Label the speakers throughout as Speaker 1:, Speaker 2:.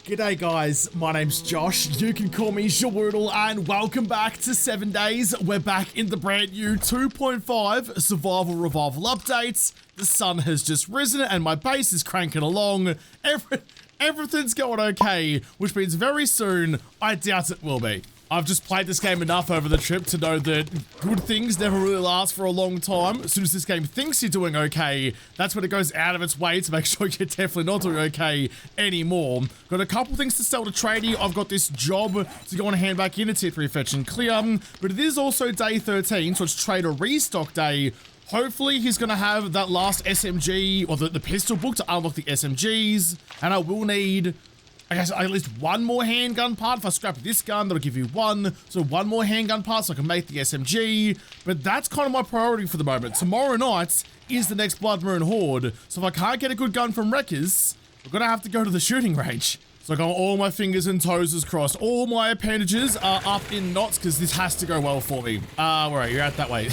Speaker 1: G'day guys, my name's Josh, you can call me JaWoodle, and welcome back to 7 Days. We're back in the brand new 2.5 Survival Revival updates. The sun has just risen and my base is cranking along. Everything's going okay, which means very soon, I doubt it will be. I've just played this game enough over the trip to know that good things never really last for a long time. As soon as this game thinks you're doing okay, that's when it goes out of its way to make sure you're definitely not doing okay anymore. Got a couple things to sell to tradie. I've got this job to go and hand back in a tier 3 fetch and clear, but it is also day 13, so it's trader restock day. Hopefully he's going to have that last SMG, or the pistol book to unlock the SMGs, and I will need, I guess, at least one more handgun part. If I scrap this gun, that'll give you one. So one more handgun part so I can make the SMG. But that's kind of my priority for the moment. Tomorrow night is the next Blood Moon Horde. So if I can't get a good gun from Wreckers, we're going to have to go to the shooting range. So I got all my fingers and toes is crossed. All my appendages are up in knots because this has to go well for me. All right, you're out that way.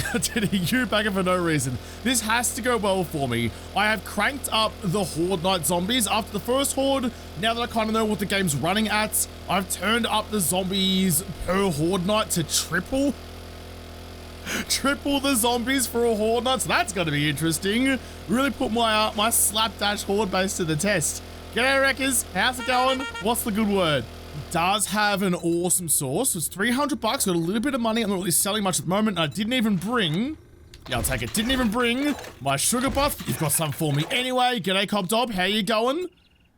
Speaker 1: You back for no reason. This has to go well for me. I have cranked up the Horde Night zombies after the first Horde. Now that I kind of know what the game's running at, I've turned up the zombies per Horde Night to triple. Triple the zombies for a Horde Night. So that's going to be interesting. Really put my my slapdash Horde base to the test. G'day Wreckers, how's it going? What's the good word? Does have an awesome source. It's 300 bucks, got a little bit of money. I'm not really selling much at the moment. I didn't even bring, yeah, I'll take it. Didn't even bring my sugar buff. You've got some for me anyway. G'day Cobb Dob, how you going?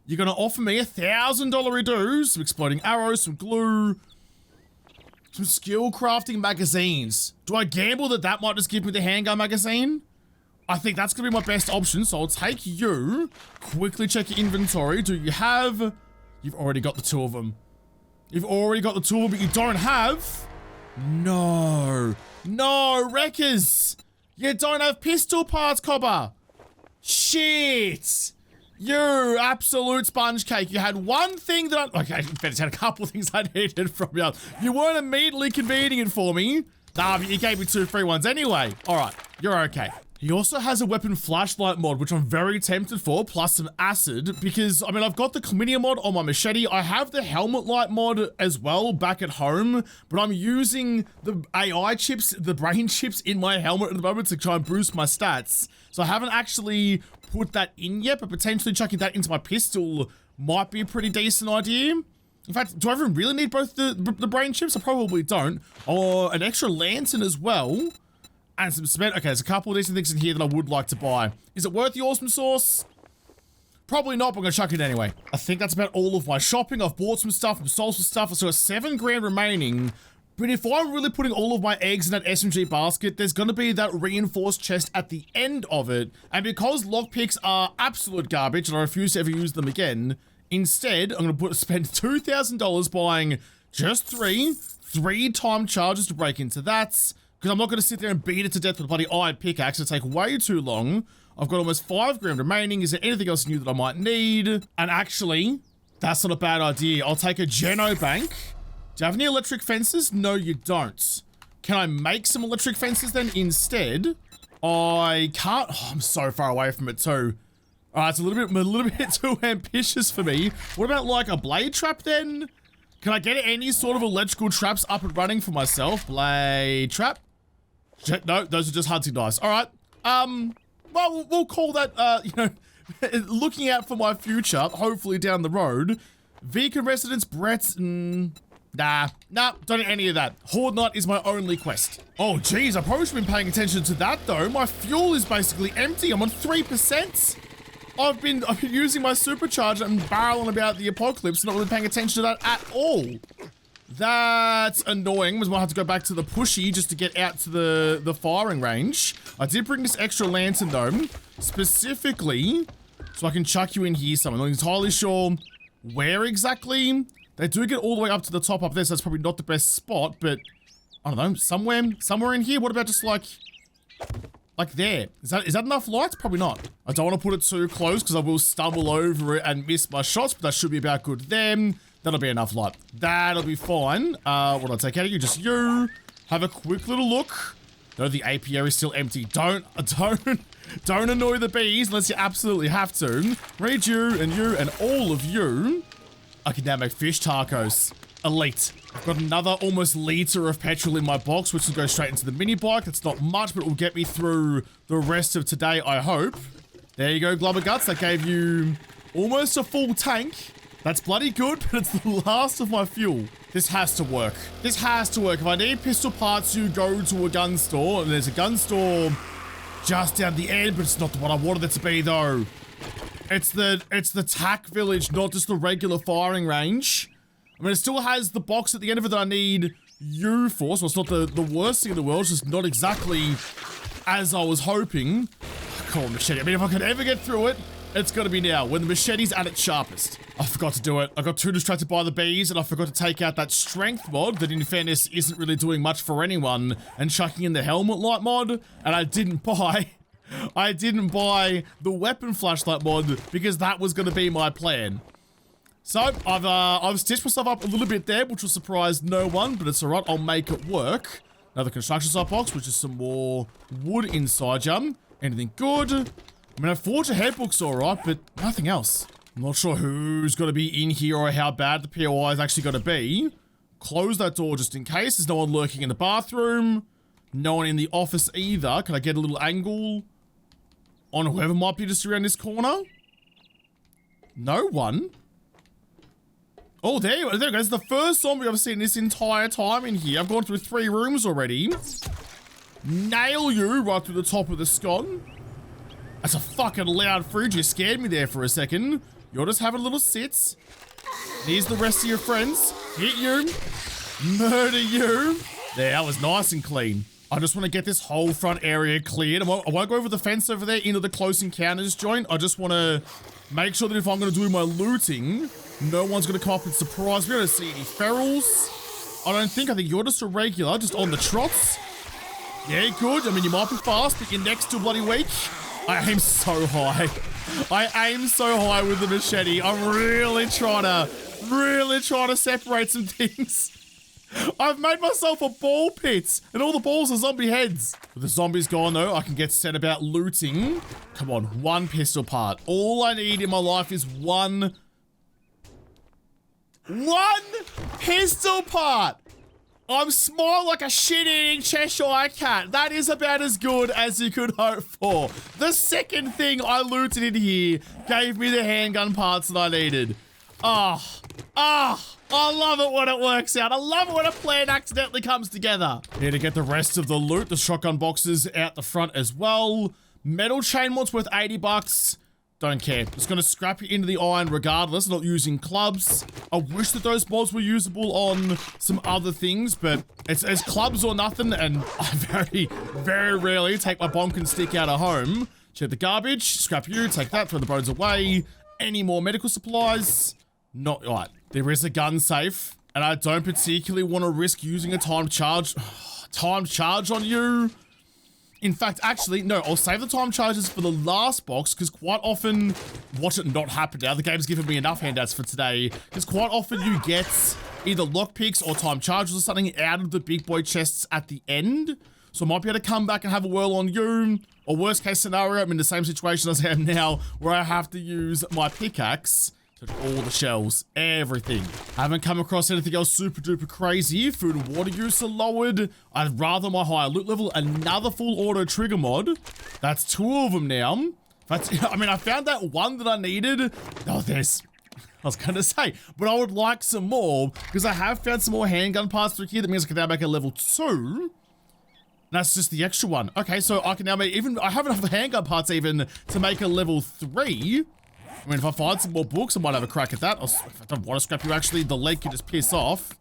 Speaker 1: You're gonna offer me $1,000 reduce, some exploding arrows, some glue, some skill crafting magazines. Do I gamble that that might just give me the handgun magazine? I think that's gonna be my best option, so I'll take you. Quickly check your inventory. Do you have... You've already got the two of them. You've already got the two of them, but you don't have... No. No, Wreckers! You don't have pistol parts, Cobber! Shit! You absolute sponge cake. You had one thing that I... Okay, in fact, had a couple things I needed from you. You weren't immediately convening it for me. Nah, but you gave me 2 free ones anyway. Alright, you're okay. He also has a weapon flashlight mod, which I'm very tempted for, plus some acid, because, I mean, I've got the chlamydia mod on my machete. I have the helmet light mod as well back at home, but I'm using the AI chips, the brain chips in my helmet at the moment to try and boost my stats. So I haven't actually put that in yet, but potentially chucking that into my pistol might be a pretty decent idea. In fact, do I even really need both the brain chips? I probably don't. Or an extra lantern as well. And some cement. Okay, there's a couple of decent things in here that I would like to buy. Is it worth the awesome sauce? Probably not, but I'm gonna chuck it anyway. I think that's about all of my shopping. I've bought some stuff, I've sold some stuff. So it's 7 grand remaining. But if I'm really putting all of my eggs in that SMG basket, there's gonna be that reinforced chest at the end of it. And because lockpicks are absolute garbage and I refuse to ever use them again, instead, I'm gonna spend $2,000 buying just 3 time charges to break into that. Because I'm not going to sit there and beat it to death with a bloody iron pickaxe. It'll take way too long. I've got almost 5 grand remaining. Is there anything else new that I might need? And actually, that's not a bad idea. I'll take a Geno bank. Do you have any electric fences? No, you don't. Can I make some electric fences then instead? I can't. Oh, I'm so far away from it too. Alright, it's a little bit too ambitious for me. What about like a blade trap then? Can I get any sort of electrical traps up and running for myself? Blade trap? No, those are just hunting dice. All right. Well, we'll call that, you know, looking out for my future, hopefully down the road. Vegan residence, Brett, nah, don't need any of that. Horde Night is my only quest. Oh, geez, I probably should have been paying attention to that, though. My fuel is basically empty. I'm on 3%. I've been using my supercharger and barreling about the apocalypse, not really paying attention to that at all. That's annoying. We might have to go back to the pushy just to get out to the firing range. I did bring this extra lantern though, specifically so I can chuck you in here somewhere. I'm not entirely sure where exactly. They do get all the way up to the top up there, so that's probably not the best spot, but I don't know, somewhere in here. What about just like there? Is that enough lights? Probably not. I don't want to put it too close because I will stumble over it and miss my shots, but that should be about good then. That'll be enough light. That'll be fine. What I'll take out of you, just you. Have a quick little look. No, the apiary is still empty. Don't annoy the bees unless you absolutely have to. Read you and all of you. I can now make fish tacos. Elite. I've got another almost liter of petrol in my box, which will go straight into the mini bike. That's not much, but it will get me through the rest of today, I hope. There you go, Glubber Guts. That gave you almost a full tank. That's bloody good, but it's the last of my fuel. This has to work. This has to work. If I need pistol parts, you go to a gun store, and there's a gun store just down the end, but it's not the one I wanted it to be, though. It's the TAC village, not just the regular firing range. I mean, it still has the box at the end of it that I need you for, so it's not the worst thing in the world. It's just not exactly as I was hoping. Come on, machete. I mean, if I could ever get through it, it's gonna be now, when the machete's at its sharpest. I forgot to do it. I got too distracted by the bees, and I forgot to take out that strength mod that, in fairness, isn't really doing much for anyone, and chucking in the helmet light mod, and I didn't buy the weapon flashlight mod, because that was gonna be my plan. So, I've stitched myself up a little bit there, which will surprise no one, but it's alright, I'll make it work. Another construction site box, which is some more wood inside you. Anything good? I mean, I forged a headbook's alright, but nothing else. I'm not sure who's gonna be in here or how bad the POI is actually gonna be. Close that door just in case. There's no one lurking in the bathroom. No one in the office either. Can I get a little angle on whoever might be just around this corner? No one. Oh, there you go. It's the first zombie I've seen this entire time in here. I've gone through 3 rooms already. Nail you right through the top of the scone. That's a fucking loud fridge. You scared me there for a second. You're just having a little sit. Here's the rest of your friends. Hit you. Murder you. There, that was nice and clean. I just want to get this whole front area cleared. I won't go over the fence over there into the close encounters joint. I just want to make sure that if I'm going to do my looting, no one's going to come up and surprise me. I don't see any ferals. I think you're just a regular, just on the trots. Yeah, good. I mean, you might be fast, but you're next to bloody weak. I aim so high. I aim so high with the machete. I'm really trying to separate some things. I've made myself a ball pit, and all the balls are zombie heads. With the zombies gone, though, I can get set about looting. Come on, 1 pistol part. All I need in my life is one pistol part. I'm small like a shit-eating Cheshire cat. That is about as good as you could hope for. The second thing I looted in here gave me the handgun parts that I needed. I love it when it works out. I love it when a plan accidentally comes together. Here to get the rest of the loot. The shotgun boxes out the front as well. Metal chain mod's worth 80 bucks. Don't care. Just gonna scrap it into the iron regardless. Not using clubs. I wish that those mods were usable on some other things, but it's clubs or nothing, and I very, very rarely take my bonkin stick out of home. Check the garbage. Scrap you. Take that. Throw the bones away. Any more medical supplies? Not right. There is a gun safe, and I don't particularly want to risk using a timed charge on you. In fact, actually, no, I'll save the time charges for the last box, because quite often, watch it not happen now. The game's given me enough handouts for today, because quite often you get either lockpicks or time charges or something out of the big boy chests at the end. So I might be able to come back and have a whirl on you, or worst case scenario, I'm in the same situation as I am now, where I have to use my pickaxe. So all the shells, everything. I haven't come across anything else super duper crazy. Food and water use are lowered. I'd rather my higher loot level, another full auto trigger mod. That's 2 of them now. I mean, I found that one that I needed. Oh, I was gonna say, but I would like some more, because I have found some more handgun parts through here. That means I can now make a level 2. That's just the extra one. Okay, so I can now make I have enough handgun parts even to make a level 3. I mean, if I find some more books, I might have a crack at that. If I don't want to scrap you, actually, the leg can just piss off.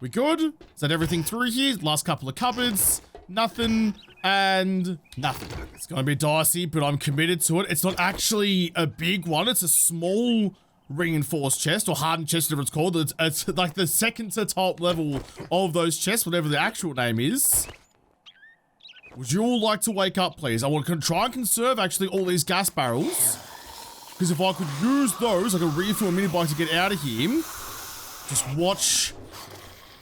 Speaker 1: We good? Is that everything through here? Last couple of cupboards. Nothing and nothing. It's going to be dicey, but I'm committed to it. It's not actually a big one. It's a small reinforced chest, or hardened chest, whatever it's called. It's like the second to top level of those chests, whatever the actual name is. Would you all like to wake up, please? I want to try and conserve, actually, all these gas barrels. Because if I could use those, I could refuel a mini bike to get out of here. Just watch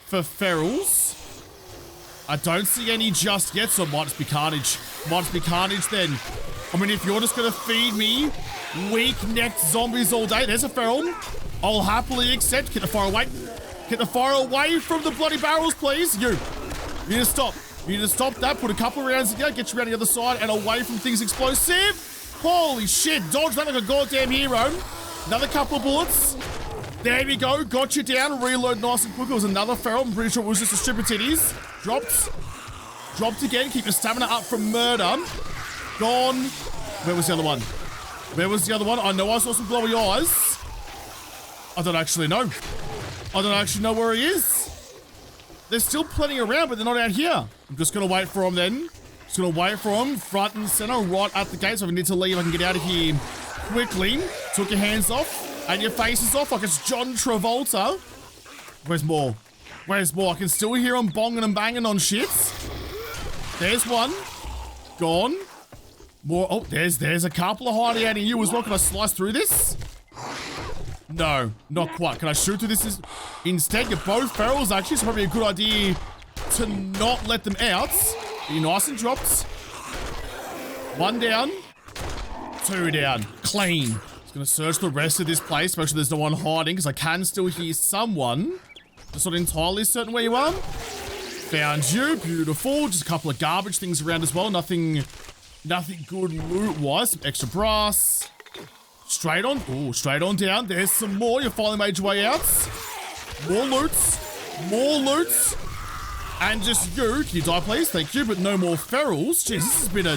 Speaker 1: for ferals. I don't see any just yet, so it might just be carnage. Might just be carnage then. I mean, if you're just going to feed me weak-necked zombies all day, there's a feral. I'll happily accept. Get the fire away. Get the fire away from the bloody barrels, please. You need to stop. You need to stop that. Put a couple of rounds in there. Get you around the other side and away from things explosive. Holy shit. Dodge that like a goddamn hero. Another couple of bullets. There we go. Got you down. Reload nice and quick. It was another feral. I'm pretty sure it was just a strip of titties. Dropped. Dropped again. Keep your stamina up from murder. Gone. Where was the other one? Where was the other one? I know I saw some glowy eyes. I don't actually know. I don't actually know where he is. There's still plenty around, but they're not out here. I'm just going to wait for him then. Just going to wait for him. Front and center, right at the gate. So if I need to leave, I can get out of here quickly. Took your hands off and your faces off like it's John Travolta. Where's more? Where's more? I can still hear him bonging and banging on shit. There's one. Gone. More. Oh, there's a couple of hiding out in you as well. Can I slice through this? No, not quite. Can I shoot through this? Instead, you're both ferals actually, so probably a good idea to not let them out. Be nice and dropped. One down. Two down. Clean. Just gonna search the rest of this place, make sure there's no one hiding, because I can still hear someone. Just not entirely certain where you are. Found you. Beautiful. Just a couple of garbage things around as well. Nothing good loot-wise. Some extra brass. Straight on. Oh, straight on down. There's some more. You finally made your way out. More loots. More loots. And just you. Can you die, please? Thank you. But no more ferals. Jeez, this has been a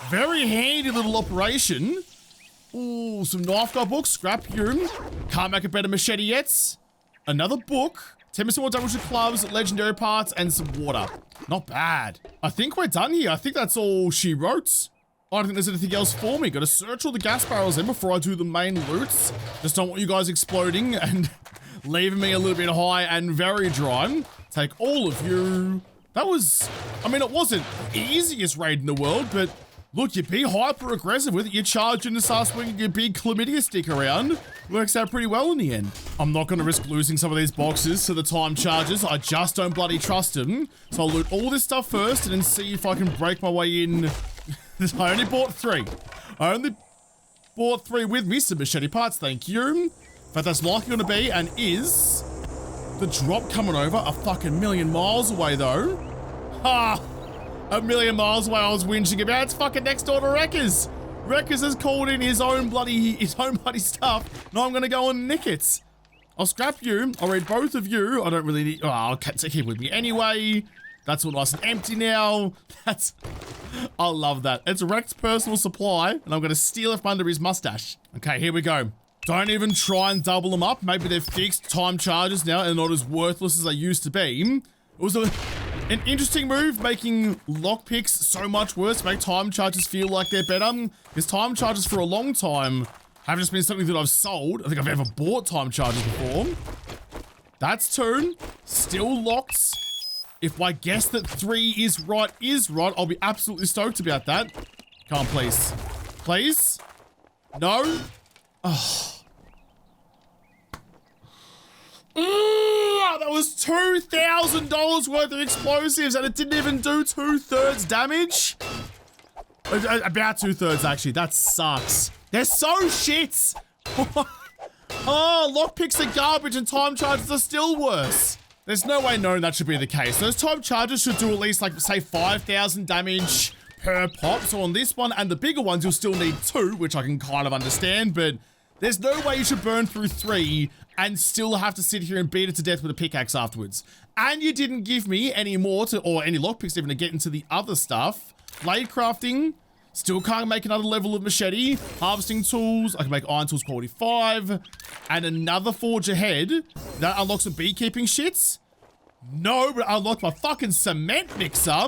Speaker 1: very handy little operation. Ooh, some knife guy books. Scrap you. Can't make a better machete yet. Another book. 10% more damage with clubs, legendary parts, and some water. Not bad. I think we're done here. I think that's all she wrote. I don't think there's anything else for me. Gotta search all the gas barrels in before I do the main loots. Just don't want you guys exploding and leaving me a little bit high and very dry. Take all of you. That was, I mean, it wasn't the easiest raid in the world, but look, you be hyper aggressive with it. You charge in and start swinging your big chlamydia stick around. Works out pretty well in the end. I'm not gonna risk losing some of these boxes to the time charges. I just don't bloody trust them. So I'll loot all this stuff first and then see if I can break my way in. I only bought 3. I only bought 3 with me. Some machete parts, thank you. But that's likely gonna be and is the drop coming over a fucking million miles away though. Ha! A million miles away I was whinging about. It's fucking next door to Wreckers. Wreckers has called in his own bloody stuff. Now I'm gonna go and nick it. I'll scrap you. I'll read both of you. I don't really need, oh, I'll take him with me anyway. That's all nice and empty now. I love that. It's Rex personal supply, and I'm gonna steal it from under his mustache. Okay, here we go. Don't even try and double them up. Maybe they're fixed time charges now and not as worthless as they used to be. It was an interesting move, making lockpicks so much worse, make time charges feel like they're better. Because time charges for a long time have just been something that I've sold. I think I've ever bought time charges before. That's 2. Still locked. If my guess that 3 is right, I'll be absolutely stoked about that. Come on, please. Please? No? Oh. That was $2,000 worth of explosives and it didn't even do 2/3 damage. About 2/3 actually. That sucks. They're so shit. Oh, lockpicks are garbage and time charges are still worse. There's no way knowing that should be the case. Those time charges should do at least like say 5,000 damage per pop. So on this one and the bigger ones, you'll still need 2, which I can kind of understand, but there's no way you should burn through 3 and still have to sit here and beat it to death with a pickaxe afterwards. And you didn't give me any more or any lockpicks even to get into the other stuff. Blade crafting, still can't make another level of machete. Harvesting tools, I can make iron tools quality 5. And another forge ahead. That unlocks some beekeeping shits. No, but I unlocked my fucking cement mixer.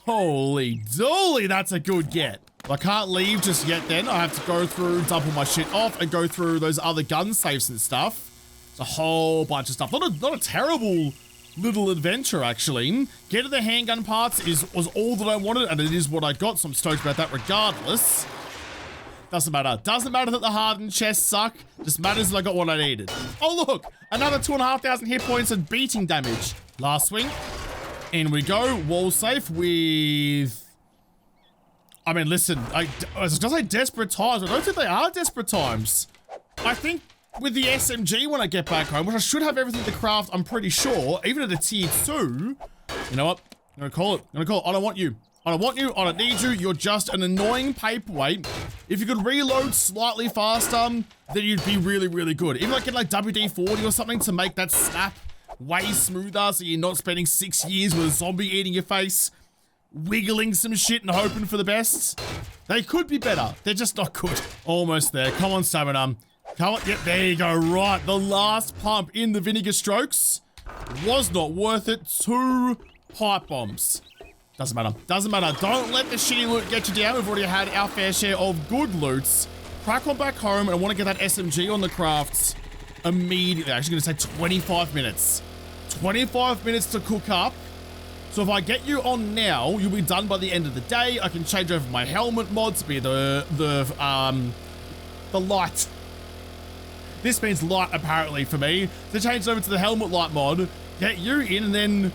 Speaker 1: Holy dooly, that's a good get. I can't leave just yet then. I have to go through, dump all my shit off, and go through those other gun safes and stuff. It's a whole bunch of stuff. Not a terrible little adventure, actually. Getting the handgun parts was all that I wanted, and it is what I got, so I'm stoked about that regardless. Doesn't matter. Doesn't matter that the hardened chests suck. Just matters that I got what I needed. Oh, look! Another 2,500 hit points and beating damage. Last swing. In we go. Wall safe with... I mean, listen, I was gonna say desperate times. I don't think they are desperate times. I think with the SMG when I get back home, which I should have everything to craft, I'm pretty sure, even at a tier 2. You know what? I'm gonna call it. I don't want you. I don't want you. I don't need you. You're just an annoying paperweight. If you could reload slightly faster, then you'd be really, really good. Even like get like WD-40 or something to make that snap way smoother so you're not spending 6 years with a zombie eating your face, wiggling some shit and hoping for the best. They could be better. They're just not good. Almost there. Come on, stamina. Come on. Yep, there you go. Right. The last pump in the vinegar strokes was not worth it. 2 pipe bombs. Doesn't matter. Doesn't matter. Don't let the shitty loot get you down. We've already had our fair share of good loots. Crack on back home, and I want to get that SMG on the crafts immediately. I'm actually going to say 25 minutes. 25 minutes to cook up. So if I get you on now, you'll be done by the end of the day. I can change over my helmet mod to be the light. This means light, apparently, for me. To change over to the helmet light mod, get you in, and then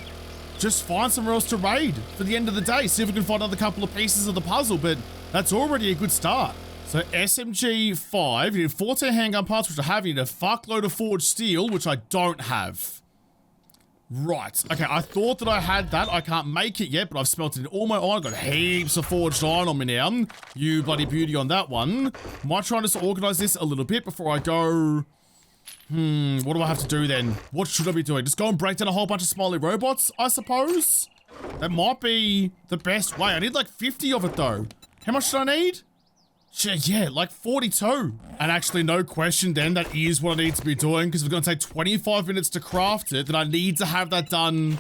Speaker 1: just find somewhere else to raid for the end of the day. See if we can find another couple of pieces of the puzzle, but that's already a good start. So SMG 5, you need 14 handgun parts, which I have. You need a fuckload of forged steel, which I don't have. Right, okay, I thought that I had that. I can't make it yet, but I've smelted all my iron. I've got heaps of forged iron on me now. You bloody beauty on that one. Might try to organize this a little bit before I go. What do I have to do then? What should I be doing? Just go and break down a whole bunch of smiley robots, I suppose? That might be the best way. I need like 50 of it though. How much do I need? Yeah, like 42. And actually, no question then, that is what I need to be doing, because if it's going to take 25 minutes to craft it, then I need to have that done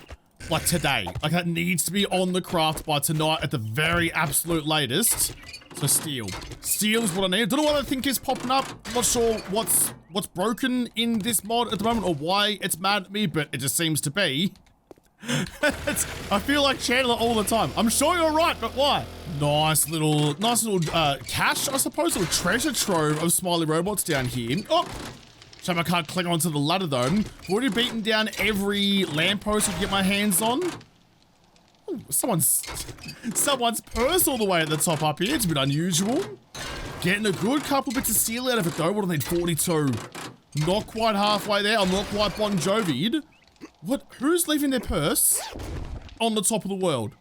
Speaker 1: like today. Like that needs to be on the craft by tonight at the very absolute latest. So steel. Steel is what I need. I don't know what I think is popping up. I'm not sure what's broken in this mod at the moment or why it's mad at me, but it just seems to be. I feel like Chandler all the time. I'm sure you're right, but why? Nice little cache, I suppose, or treasure trove of smiley robots down here. Oh, shame I can't click onto the ladder though. I've already beaten down every lamppost I can get my hands on. Ooh, someone's purse all the way at the top up here. It's a bit unusual. Getting a good couple bits of steel out of it though. What do I need? 42. Not quite halfway there. I'm not quite Bon Jovi'd. What? Who's leaving their purse on the top of the world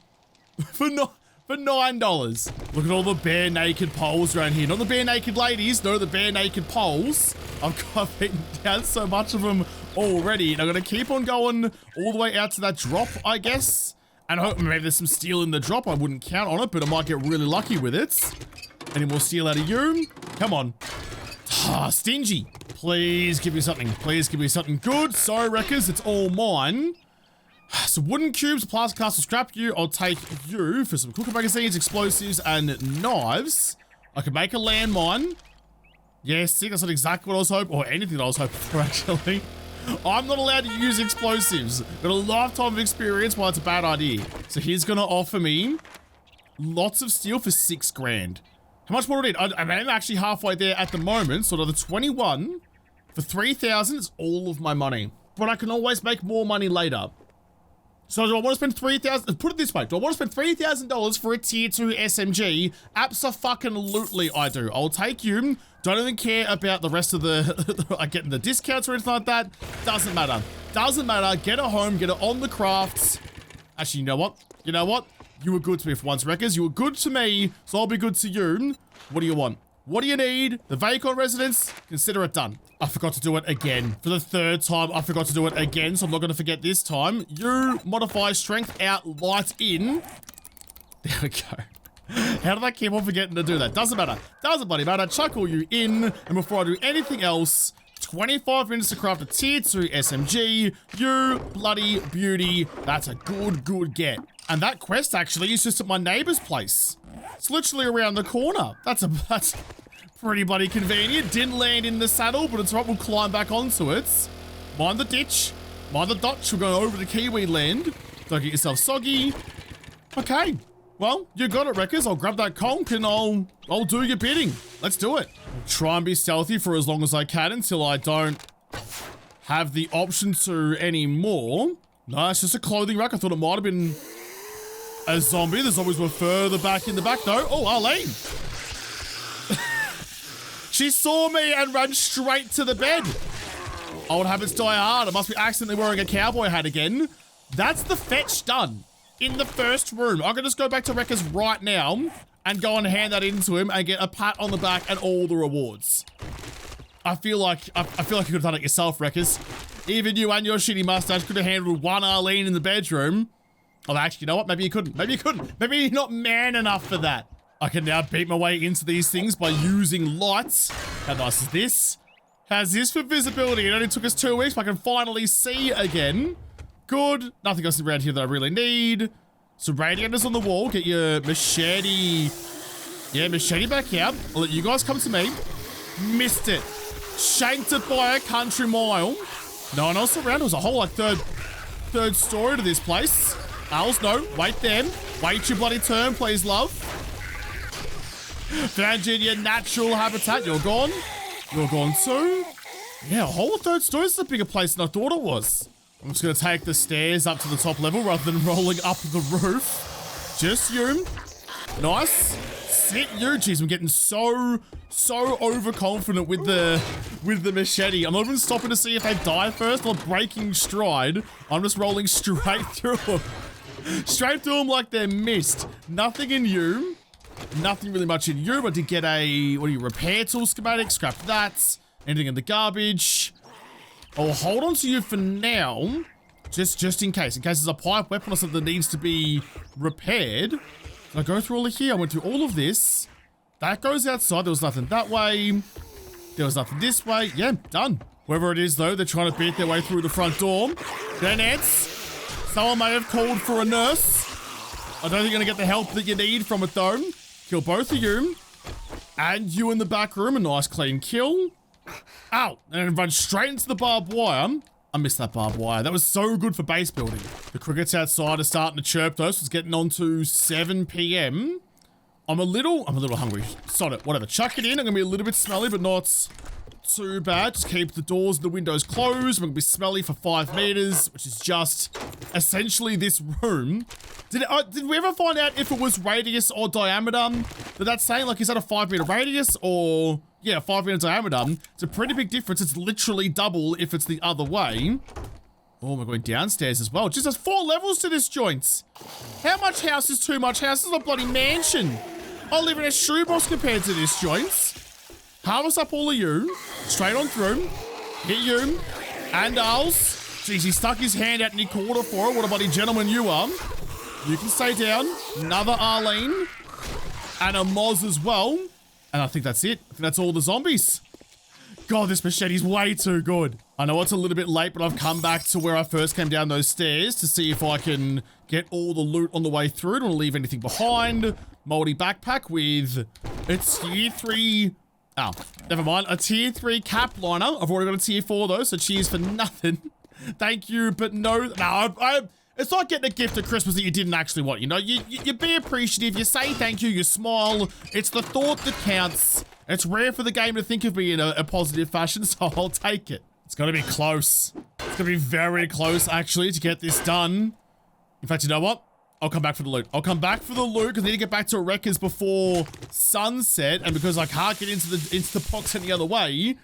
Speaker 1: for $9? Look at all the bare naked poles around here. Not the bare naked ladies, no, the bare naked poles. I've beaten down so much of them already, and I'm gonna keep on going all the way out to that drop, I guess. And I hope maybe there's some steel in the drop. I wouldn't count on it, but I might get really lucky with it. Any more steel out of you? Come on. Ah, stingy. Please give me something. Please give me something good. Sorry, wreckers, it's all mine. So wooden cubes, plastic castle, scrap you. I'll take you for some cooker magazines, explosives, and knives. I could make a landmine. Yes, see, that's not exactly what I was hoping, or anything that I was hoping for, actually. I'm not allowed to use explosives. Got a lifetime of experience why it's a bad idea. So he's gonna offer me lots of steel for 6 grand. How much more do I need? I'm actually halfway there at the moment, so another 21 for 3,000 is all of my money. But I can always make more money later. So do I want to spend 3,000? Put it this way, do I want to spend $3,000 for a tier 2 SMG? Abso-fucking-lutely I do. I'll take you. Don't even care about the rest of the, getting the discounts or anything like that. Doesn't matter. Doesn't matter. Get it home, get it on the crafts. Actually, you know what? You know what? You were good to me for once, wreckers. You were good to me, so I'll be good to you. What do you want? What do you need? The Vacon residence? Consider it done. I forgot to do it again. For the 3rd time, I forgot to do it again, so I'm not going to forget this time. You modify strength out, light in. There we go. How did I keep on forgetting to do that? Doesn't matter. Doesn't bloody matter. Chuckle you in, and before I do anything else, 25 minutes to craft a tier 2 SMG. You bloody beauty. That's a good get. And that quest actually is just at my neighbor's place. It's literally around the corner. That's pretty bloody convenient. Didn't land in the saddle, but it's right. We'll climb back onto it. Mind the ditch. Mind the dodge. We're going over to Kiwi land. Don't get yourself soggy. Okay. Well, you got it, wreckers. I'll grab that conch and I'll do your bidding. Let's do it. I'll try and be stealthy for as long as I can until I don't have the option to anymore. No, it's just a clothing rack. I thought it might have been a zombie. The zombies were further back in the back though. Oh, Arlene. She saw me and ran straight to the bed. Old habits die hard. I must be accidentally wearing a cowboy hat again. That's the fetch done in the first room. I can just go back to Wreckers right now and go and hand that into him and get a pat on the back and all the rewards. I feel like you could have done it yourself, Wreckers. Even you and your shitty mustache could have handled one Arlene in the bedroom. Oh, actually, you know what? Maybe you couldn't. Maybe you couldn't. Maybe you're not man enough for that. I can now beat my way into these things by using lights. How nice is this? How's this for visibility? It only took us 2 weeks, but I can finally see again. Good. Nothing else around here that I really need. Some radiators on the wall. Get your machete. Yeah, machete back here. I'll let you guys come to me. Missed it. Shanked it by a country mile. No one else around. There was a whole like third story to this place. Owls, no. Wait there. Wait your bloody turn, please, love. Found you in your natural habitat. You're gone. You're gone too. Yeah, a whole third story is a bigger place than I thought it was. I'm just going to take the stairs up to the top level rather than rolling up the roof. Just you. Nice. Sit you. Jeez, I'm getting so overconfident with the machete. I'm not even stopping to see if they die first or breaking stride. I'm just rolling straight through them. Straight through them like they're missed. Nothing in you. Nothing really much in you. I did get a, what are you, repair tool schematic? Scrap that. Anything in the garbage. I'll hold on to you for now. Just in case. In case there's a pipe weapon or something that needs to be repaired. I go through all of here. I went through all of this. That goes outside. There was nothing that way. There was nothing this way. Yeah, done. Whoever it is, though, they're trying to beat their way through the front door. Then it's someone may have called for a nurse. I don't think you're going to get the help that you need from it, though. Kill both of you. And you in the back room. A nice clean kill. Ow. And then run straight into the barbed wire. I missed that barbed wire. That was so good for base building. The crickets outside are starting to chirp, though, so it's getting on to 7 p.m. I'm a little hungry. Sod it. Whatever. Chuck it in. I'm going to be a little bit smelly, but not too bad. Just keep the doors and the windows closed. I'm going to be smelly for 5 meters, which is just essentially this room. Did we ever find out if it was radius or diameter? Did that say, like, is that a 5 meter radius or, yeah, 5 meter diameter? It's a pretty big difference. It's literally double if it's the other way. Oh, we're going downstairs as well. Just there's 4 levels to this joint. How much house is too much house? This is a bloody mansion. I live in a shoebox compared to this joint. Harvest up all of you. Straight on through. Hit you. And owls. Jeez, he stuck his hand out and he called it for it. What a bloody gentleman you are. You can stay down. Another Arlene. And a Moz as well. And I think that's it. I think that's all the zombies. God, this machete's way too good. I know it's a little bit late, but I've come back to where I first came down those stairs to see if I can get all the loot on the way through. Don't want to leave anything behind. Moldy backpack with a tier 3... Oh, never mind. A tier 3 cap liner. I've already got a tier 4 though, so cheers for nothing. Thank you, but no. No, it's not getting a gift at Christmas that you didn't actually want, you know? You be appreciative, you say thank you, you smile. It's the thought that counts. It's rare for the game to think of me in a positive fashion, so I'll take it. It's gonna be close. It's gonna be very close, actually, to get this done. In fact, you know what? I'll come back for the loot. I'll come back for the loot because I need to get back to Wreckers before sunset, and because I can't get into the box any other way,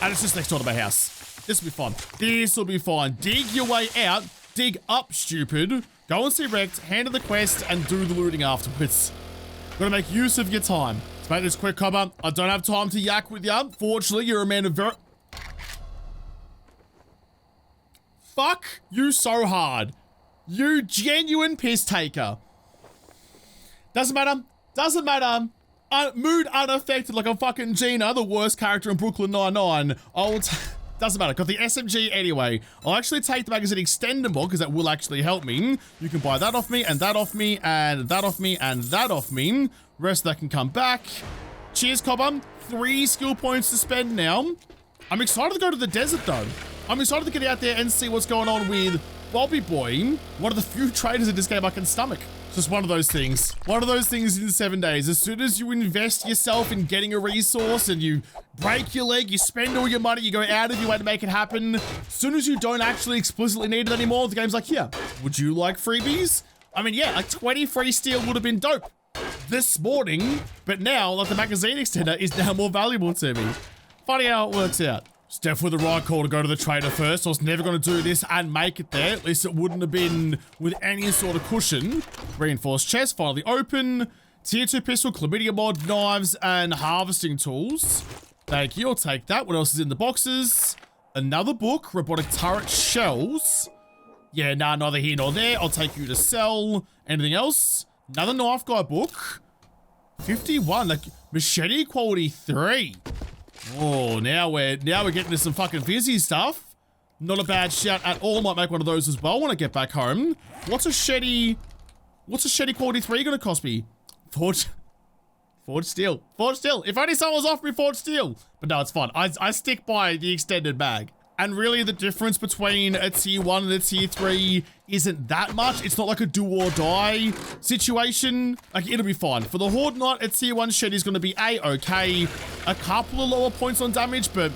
Speaker 1: and it's just next door to my house. This will be fun. This will be fine. Dig your way out. Dig up, stupid. Go and see Wrecked, handle the quest, and do the looting afterwards. Gotta make use of your time. Let's make this quick, Cobber. I don't have time to yak with you. Fortunately, you're a man of very... Fuck you so hard. You genuine piss taker. Doesn't matter. Doesn't matter. Mood unaffected like I'm fucking Gina, the worst character in Brooklyn Nine-Nine. Doesn't matter. Got the SMG anyway. I'll actually take the magazine extendable because that will actually help me. You can buy that off me, and that off me, and that off me, and that off me. Rest of that can come back. Cheers, Cobber. 3 skill points to spend now. I'm excited to go to the desert, though. I'm excited to get out there and see what's going on with Bobby Boy, one of the few traders in this game I can stomach. Just one of those things. One of those things in 7 days. As soon as you invest yourself in getting a resource and you break your leg, you spend all your money, you go out of your way to make it happen. As soon as you don't actually explicitly need it anymore, the game's like, here, would you like freebies? I mean, yeah, like 20 free steel would have been dope. this morning, but now, like, the magazine extender is now more valuable to me. Funny how it works out. It's definitely the right call to go to the trader first. I was never going to do this and make it there. At least it wouldn't have been with any sort of cushion. Reinforced chest, finally open. Tier 2 pistol, chlamydia mod, knives, and harvesting tools. Thank you, I'll take that. What else is in the boxes? Another book, robotic turret shells. Yeah, nah, neither here nor there. I'll take you to sell. Anything else? Another knife guy book. 51, like machete quality 3. Oh, now we're getting to some fucking fizzy stuff. Not a bad shout at all. Might make one of those as well when I get back home. What's a machete quality 3 gonna cost me? Forged steel. Forged steel. If only someone was offering me forged steel. But no, it's fine. I stick by the extended mag. And really the difference between a tier 1 and a tier 3 isn't that much. It's not like a do or die situation. Like, it'll be fine. For the Horde Knight, a tier 1 shed is going to be A-okay. A couple of lower points on damage, but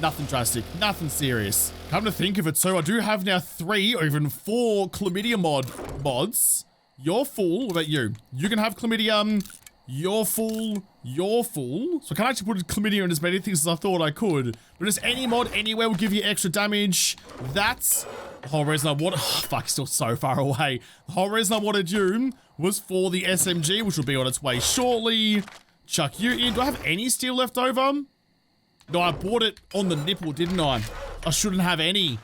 Speaker 1: nothing drastic. Nothing serious. Come to think of it, so I do have now 3 or even 4 chlamydia mods. You're full. What about you? You can have chlamydia. You're full. You're full. So I can't actually put chlamydia in as many things as I thought I could. But just any mod anywhere will give you extra damage. That's the whole reason I wanted... Oh, fuck, still so far away. The whole reason I wanted you was for the SMG, which will be on its way shortly. Chuck you in. Do I have any steel left over? No, I bought it on the nipple, didn't I? I shouldn't have any.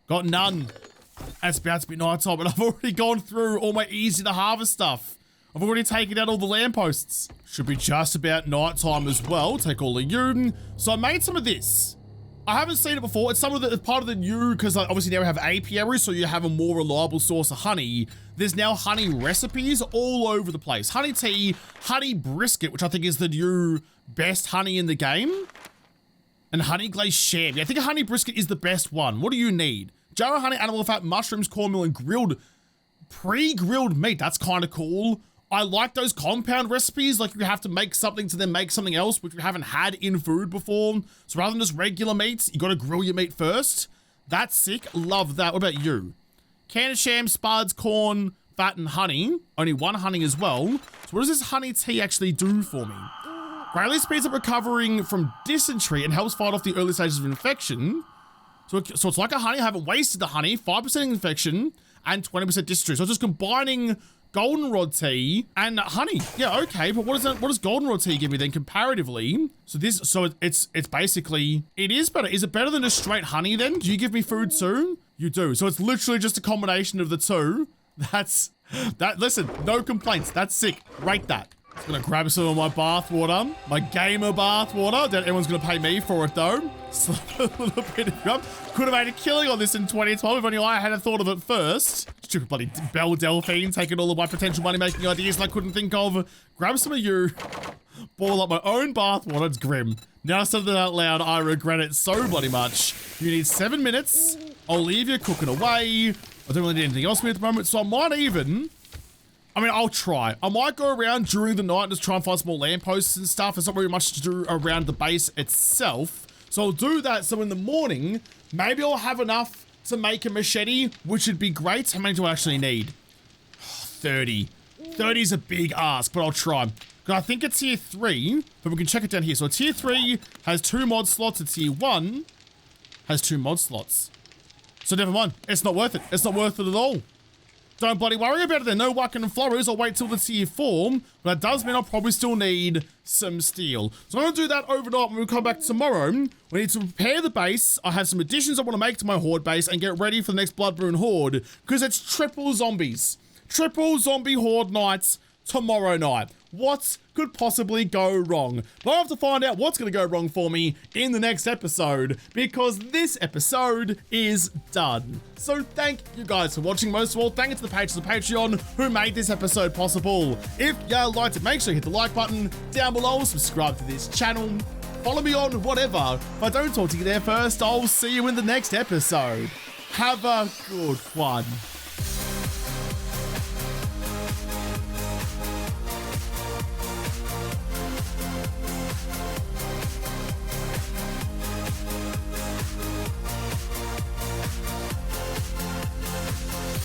Speaker 1: Got none. And it's about to be night time, and I've already gone through all my easy to harvest stuff. I've already taken out all the lampposts. Should be just about night time as well. Take all the you. So I made some of this. I haven't seen it before. It's some of the part of the new, because obviously now we have apiary, so you have a more reliable source of honey. There's now honey recipes all over the place. Honey tea, honey brisket, which I think is the new best honey in the game. And honey glazed sham. Yeah, I think a honey brisket is the best one. What do you need? Jar of honey, animal fat, mushrooms, cornmeal, and pre-grilled meat. That's kind of cool. I like those compound recipes, like you have to make something to then make something else, which we haven't had in food before. So rather than just regular meats, you gotta grill your meat first. That's sick, love that. What about you? Canned sham, spuds, corn, fat, and honey. Only 1 honey as well. So what does this honey tea actually do for me? Greatly speeds up recovering from dysentery and helps fight off the early stages of infection. So it's like a honey, I haven't wasted the honey, 5% infection and 20% dysentery. So it's just combining goldenrod tea and honey. Yeah, okay, but what does goldenrod tea give me then comparatively? So it's basically, it is better. Is it better than just straight honey then? Do you give me food too? You do. So it's literally just a combination of the two. Listen, no complaints. That's sick. Rate that. I'm gonna grab some of my bath water, my gamer bath water. That everyone's gonna pay me for it though. Slap a little bit of rum. Could have made a killing on this in 2012 if only I had thought of it first. Stupid bloody Belle Delphine taking all of my potential money-making ideas I couldn't think of. Grab some of you. Boil up my own bath water. It's grim. Now I said that out loud, I regret it so bloody much. You need 7 minutes. I'll leave you cooking away. I don't really need anything else from me at the moment, so I might even... I'll try. I might go around during the night and just try and find some more lampposts and stuff. There's not really much to do around the base itself. So I'll do that. So in the morning, maybe I'll have enough to make a machete, which would be great. How many do I actually need? 30. 30 is a big ask, but I'll try. Because I think it's tier 3, but we can check it down here. So tier 3 has 2 mod slots. And tier 1 has 2 mod slots. So never mind. It's not worth it. It's not worth it at all. Don't bloody worry about it then. No whacking and flurries. I'll wait till the tier 4. But that does mean I'll probably still need some steel. So I'm going to do that overnight when we come back tomorrow. We need to prepare the base. I have some additions I want to make to my Horde base and get ready for the next Blood Moon Horde. Because it's triple zombies. Triple zombie Horde nights tomorrow night. What could possibly go wrong? But I'll have to find out what's going to go wrong for me in the next episode, because this episode is done. So thank you guys for watching. Most of all, thank you to the patrons of Patreon who made this episode possible. If you liked it, make sure you hit the like button down below, subscribe to this channel, follow me on whatever. If I don't talk to you there first, I'll see you in the next episode. Have a good one.